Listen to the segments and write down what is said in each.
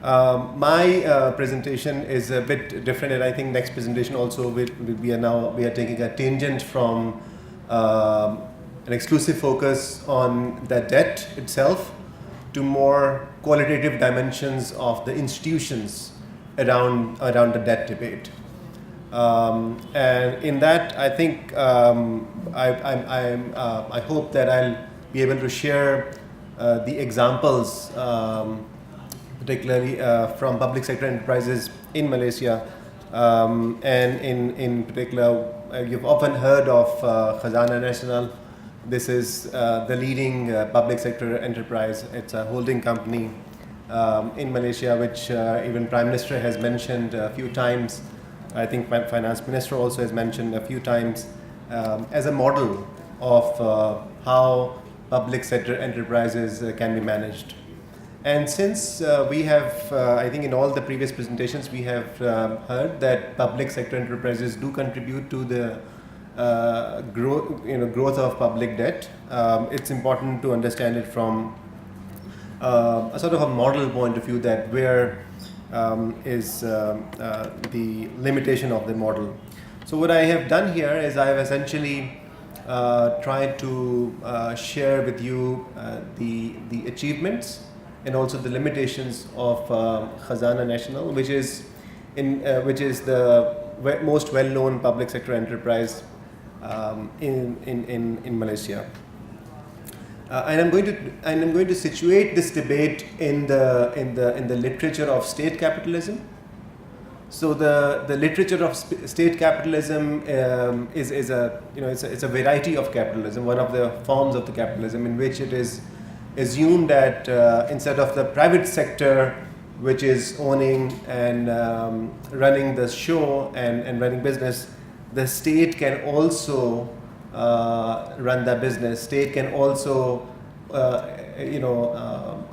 My presentation is a bit different, and I think next presentation also we are taking a tangent from an exclusive focus on the debt itself to more qualitative dimensions of the institutions around the debt debate. And in that, I think I hope that I'll be able to share the examples, particularly from public sector enterprises in Malaysia, and in particular, you've often heard of Khazana National. This is the leading public sector enterprise. It's a holding company in Malaysia, which even Prime Minister has mentioned a few times. I think Finance Minister also has mentioned a few times as a model of how public sector enterprises can be managed. And since we have, I think in all the previous presentations, we have heard that public sector enterprises do contribute to the growth of public debt. It's important to understand it from a sort of a model point of view, that where is the limitation of the model. So what I have done here is I have essentially tried to share with you the achievements and also the limitations of Khazana National, which is the most well-known public sector enterprise in Malaysia. And I'm going to situate this debate in the literature of state capitalism. So the literature of state capitalism is it's a variety of capitalism, one of the forms of the capitalism in which it is assumed that instead of the private sector, which is owning and running the show and running business, the state can also run the business. State can also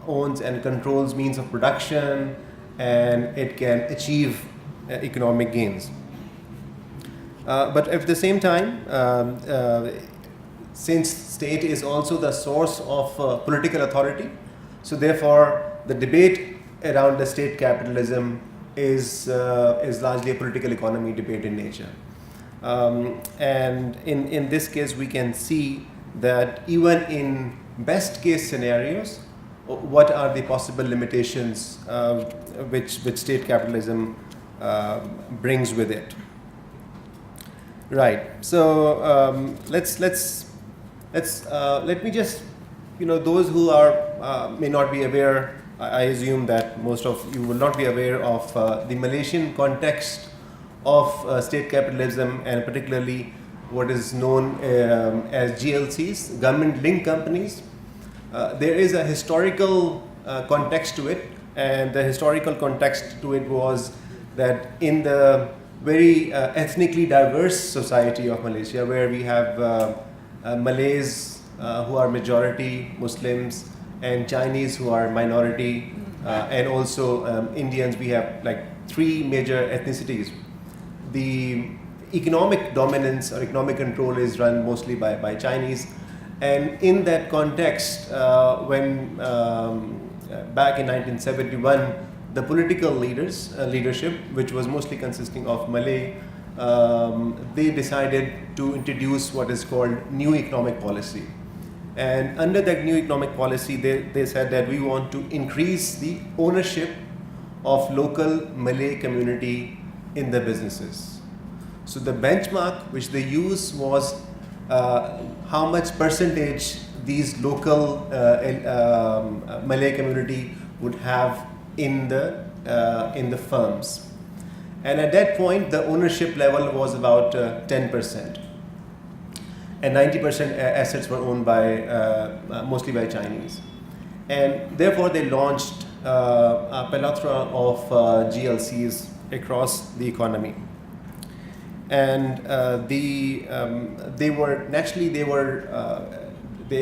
owns and controls means of production, and it can achieve economic gains. But at the same time, since state is also the source of political authority, so therefore the debate around the state capitalism is largely a political economy debate in nature. And in this case, we can see that even in best case scenarios, what are the possible limitations which state capitalism brings with it. Right. So let me just, those who are may not be aware. I assume that most of you will not be aware of the Malaysian context of state capitalism, and particularly what is known as GLCs, government-linked companies. There is a historical context to it, and the historical context to it was that in the very ethnically diverse society of Malaysia, where we have Malays who are majority Muslims, and Chinese who are minority, and also Indians, we have like three major ethnicities. The economic dominance or economic control is run mostly by Chinese, and in that context, when back in 1971, the political leadership, which was mostly consisting of Malay, they decided to introduce what is called new economic policy. And under that new economic policy, they said that we want to increase the ownership of local Malay community in the businesses. So the benchmark which they used was how much percentage these local Malay community would have in the firms. And at that point, the ownership level was about 10%. And 90% assets were owned by mostly by Chinese. And therefore, they launched a plethora of GLCs across the economy. And they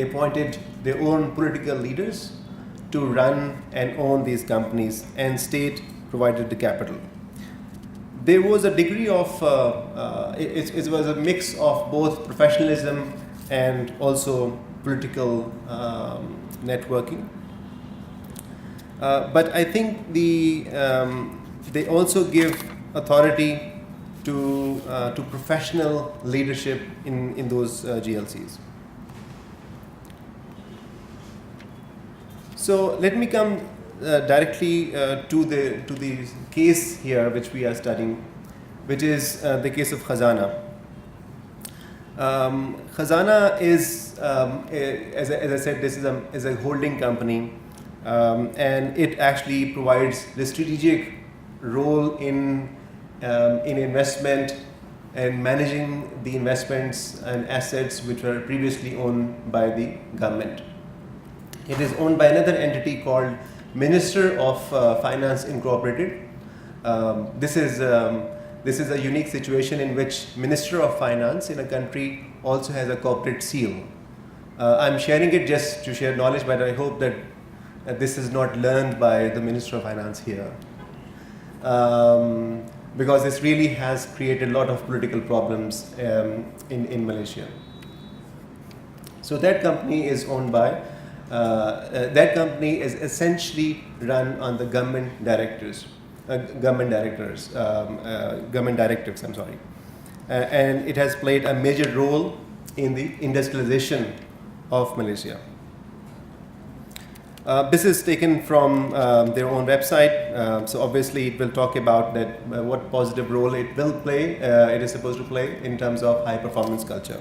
appointed their own political leaders to run and own these companies, and state provided the capital. There was a degree of, it was a mix of both professionalism and also political networking. But I think they also give authority to professional leadership in those GLCs. So let me come directly to the case here which we are studying, which is the case of Khazana. Khazana is, as I said, this is a holding company, and it actually provides the strategic role in investment and managing the investments and assets which were previously owned by the government. It is owned by another entity called Minister of Finance Incorporated. This is a unique situation in which Minister of Finance in a country also has a corporate seal. I'm sharing it just to share knowledge, but I hope that this is not learned by the Minister of Finance here. Because this really has created a lot of political problems in Malaysia. So that company is owned by, that company is essentially run on the government directives, I'm sorry. And it has played a major role in the industrialization of Malaysia. This is taken from their own website, so obviously it will talk about that what positive role it will play, it is supposed to play in terms of high performance culture.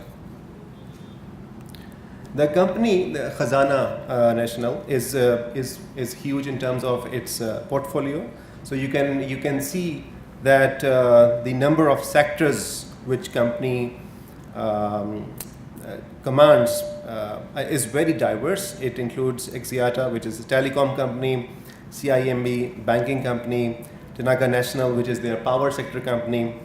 The company, the Khazana National, is huge in terms of its portfolio. So you can see that the number of sectors which company commands is very diverse. It includes Axiata, which is a telecom company, CIMB, banking company, Tenaga National, which is their power sector company,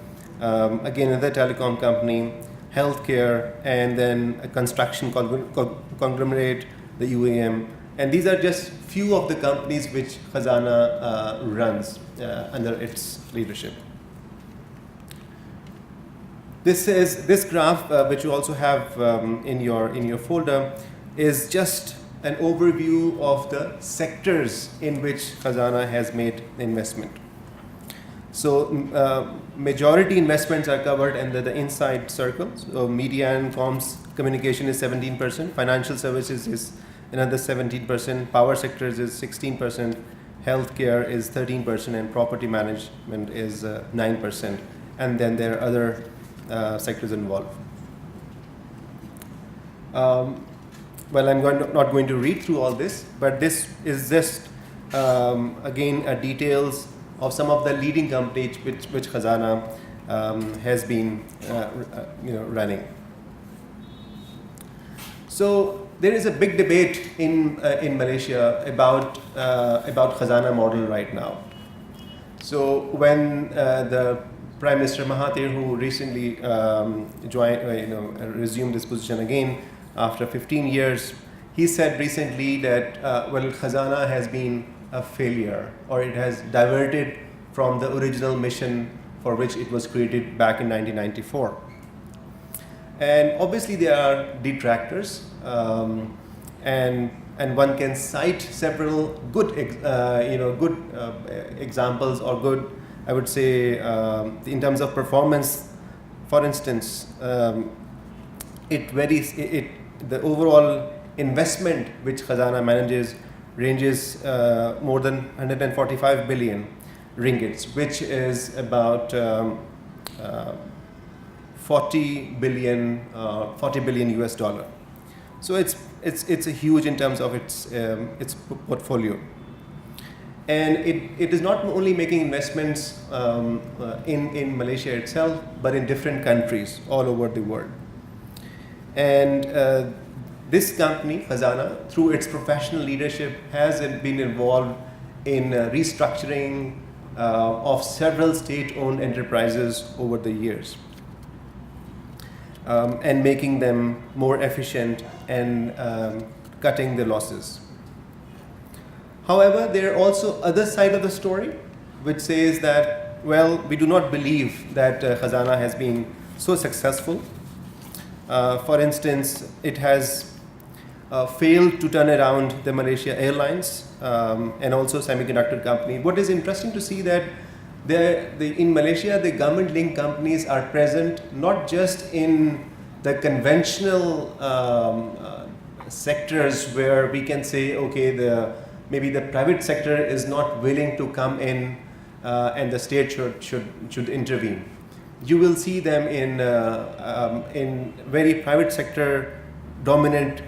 again another telecom company, healthcare, and then a construction conglomerate, the UAM. And these are just few of the companies which Khazana runs under its leadership. This graph, which you also have in your folder, is just an overview of the sectors in which Khazana has made investment. So majority investments are covered under the inside circle. So media and comms communication is 17%, financial services is another 17%, power sectors is 16%, healthcare is 13%, and property management is 9%. And then there are other sectors involved. Well, I'm not going to read through all this, but this is just again details of some of the leading companies which Khazana has been running. So there is a big debate in Malaysia about Khazana model right now. So when the Prime Minister Mahathir, who recently resumed this position again after 15 years, he said recently that Khazana has been a failure, or it has diverted from the original mission for which it was created back in 1994. And obviously there are detractors, and one can cite several good examples, or good, I would say, in terms of performance. For instance, it varies. The overall investment which Khazana manages ranges more than 145 billion ringgits, which is about 40 billion US dollar. So it's a huge in terms of its portfolio. And it is not only making investments in Malaysia itself, but in different countries all over the world. And this company, Khazana, through its professional leadership, has been involved in restructuring of several state-owned enterprises over the years, and making them more efficient and cutting the losses. However, there are also other side of the story, which says that, well, we do not believe that Khazana has been so successful. For instance, it has failed to turn around the Malaysia Airlines and also semiconductor company. What is interesting to see that in Malaysia, the government-linked companies are present not just in the conventional sectors where we can say, okay, maybe the private sector is not willing to come in and the state should intervene. You will see them in very private sector dominant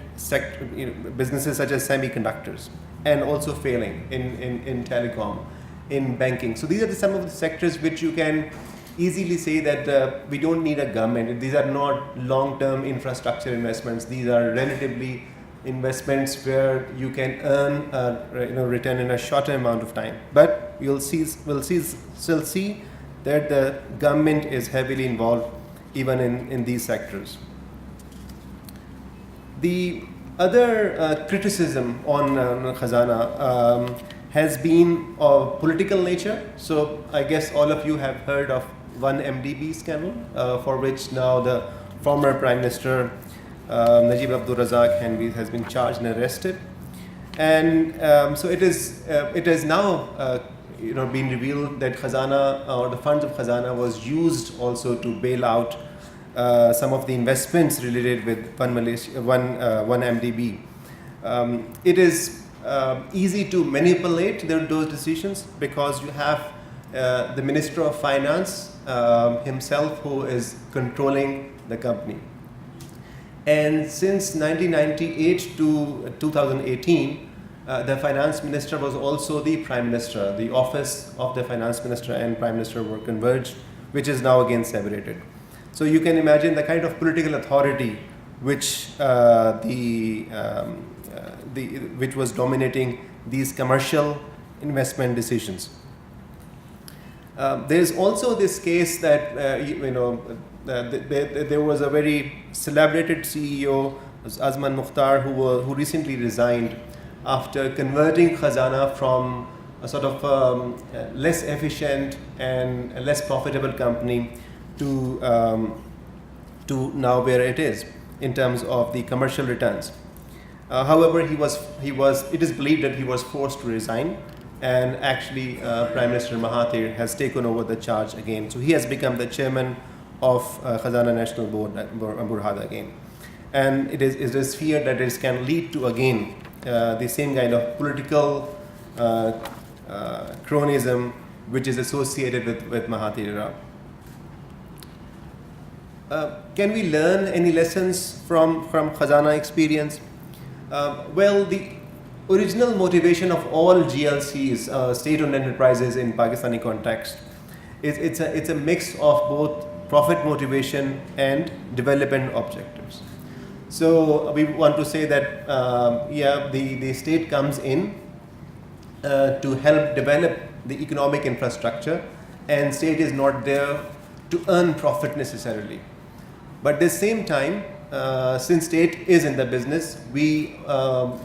businesses such as semiconductors, and also failing in telecom, in banking. So these are some of the sectors which you can easily say that we don't need a government. These are not long-term infrastructure investments. These are relatively investments where you can earn return in a shorter amount of time. But we'll still see that the government is heavily involved even in these sectors. The other criticism on Khazana has been of political nature. So I guess all of you have heard of 1MDB scandal, for which now the former Prime Minister Najib Abdul Razak has been charged and arrested. And so it is now been revealed that Khazana, or the funds of Khazana, was used also to bail out some of the investments related with 1MDB. It is easy to manipulate those decisions because you have the Minister of Finance himself who is controlling the company. And since 1998 to 2018, the Finance Minister was also the Prime Minister. The office of the Finance Minister and Prime Minister were converged, which is now again separated. So you can imagine the kind of political authority which which was dominating these commercial investment decisions. There is also this case that there was a very celebrated CEO, Salman who recently resigned after converting Khazana from a sort of less efficient and less profitable company to now where it is in terms of the commercial returns. However, it is believed that he was forced to resign, and actually Prime Minister Mahathir has taken over the charge again. So he has become the chairman of Khazana National Board, Burhada again. And it is feared that this can lead to again the same kind of political cronyism which is associated with Mahathir. Can we learn any lessons from Khazana experience? Well, the original motivation of all GLCs, state-owned enterprises in Pakistani context, it's a mix of both profit motivation and development objectives. So we want to say that the state comes in to help develop the economic infrastructure, and state is not there to earn profit necessarily. But at the same time, since state is in the business, we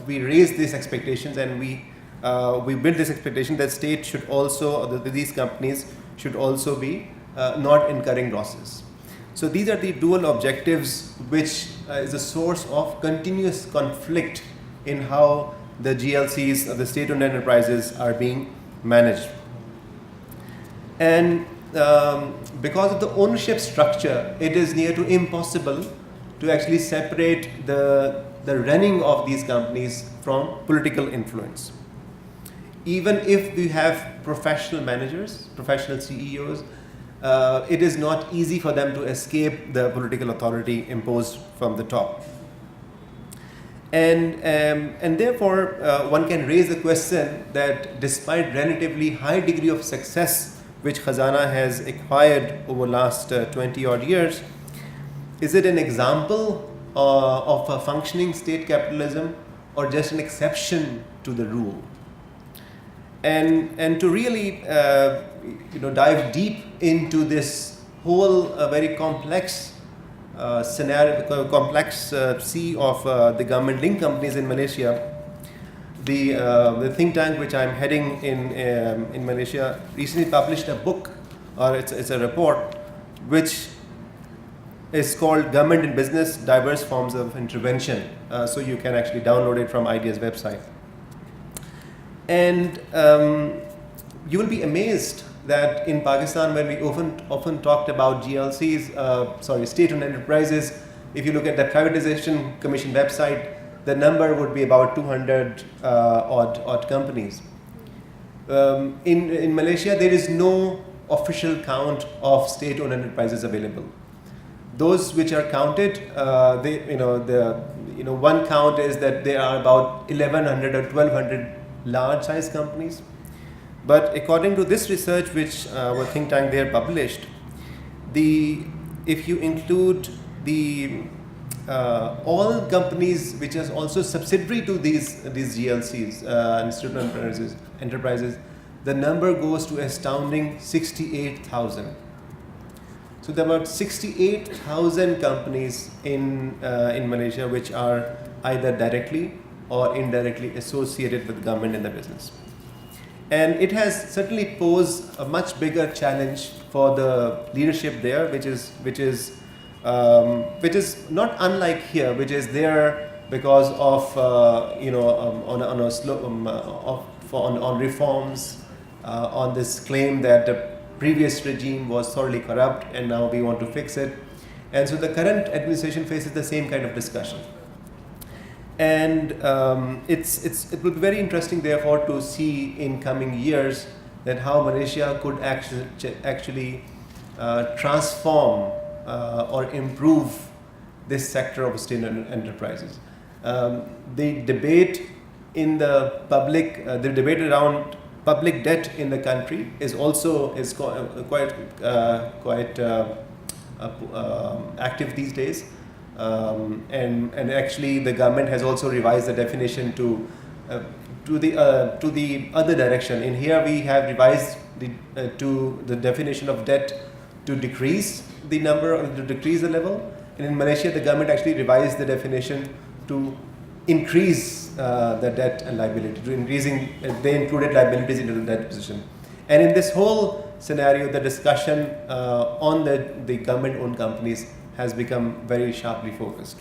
raise these expectations, and we build this expectation that state should also, these companies should also be not incurring losses. So these are the dual objectives, which is a source of continuous conflict in how the GLCs, the state-owned enterprises, are being managed. And because of the ownership structure, it is near to impossible to actually separate the running of these companies from political influence. Even if we have professional managers, professional CEOs, it is not easy for them to escape the political authority imposed from the top. And therefore, one can raise the question that despite relatively high degree of success which Khazana has acquired over last 20 odd years, is it an example of a functioning state capitalism, or just an exception to the rule? And to really dive deep into this whole very complex scenario, complex sea of the government-linked companies in Malaysia, the think tank which I'm heading in Malaysia recently published a book, or it's a report, which is called Government in Business, Diverse Forms of Intervention. So you can actually download it from IDEA's website. And you will be amazed that in Pakistan, when we often talked about GLCs, state-owned enterprises, if you look at the Privatization Commission website, the number would be about 200 odd companies. In Malaysia, there is no official count of state-owned enterprises available. Those which are counted, one count is that there are about 1,100 or 1,200 large-sized companies. But according to this research, which our think tank there published, if you include all companies which are also subsidiary to these GLCs, institutional enterprises, the number goes to astounding 68,000. So there are about 68,000 companies in Malaysia which are either directly or indirectly associated with government in the business. And it has certainly posed a much bigger challenge for the leadership there, which is not unlike here, which is there because of on reforms, on this claim that the previous regime was thoroughly corrupt and now we want to fix it. And so the current administration faces the same kind of discussion. And it will be very interesting, therefore, to see in coming years that how Malaysia could actually transform or improve this sector of state-owned enterprises. The debate in the public, the debate around public debt in the country is quite active these days. And actually the government has also revised the definition to the other direction. In here we have revised to the definition of debt to decrease the level. And in Malaysia the government actually revised the definition to increase the debt and liability, they included liabilities into the debt position. And in this whole scenario, the discussion on the government-owned companies has become very sharply focused.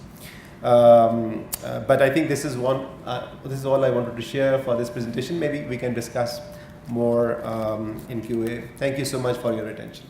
But I think this is all I wanted to share for this presentation. Maybe we can discuss more in QA. Thank you so much for your attention.